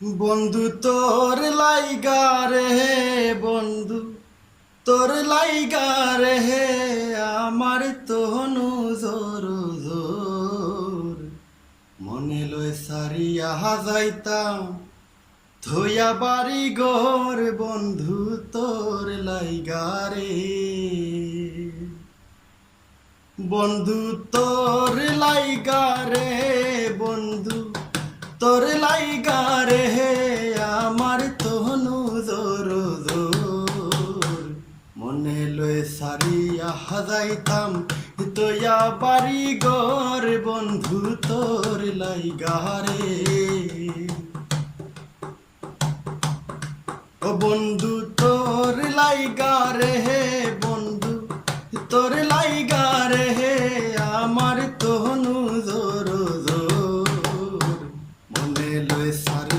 বন্ধু তোর লাইগা রে, বন্ধু তোর লাইগা রে, আমার তহনু জোর জোর মনে লয় সারিয়া যাইতাম থইয়া বাড়ি ঘর, বন্ধু তোর লাইগা রে। বন্ধু তোর লাইগা রে, বন্ধু তোর লাইগা রে, আমার তহনু জোর জোর মনে লয় সারিয়া যাইতাম তোয়া বাড়ি ঘর, বন্ধু তোর লাইগা রে। ও বন্ধু তোর লাইগা রে,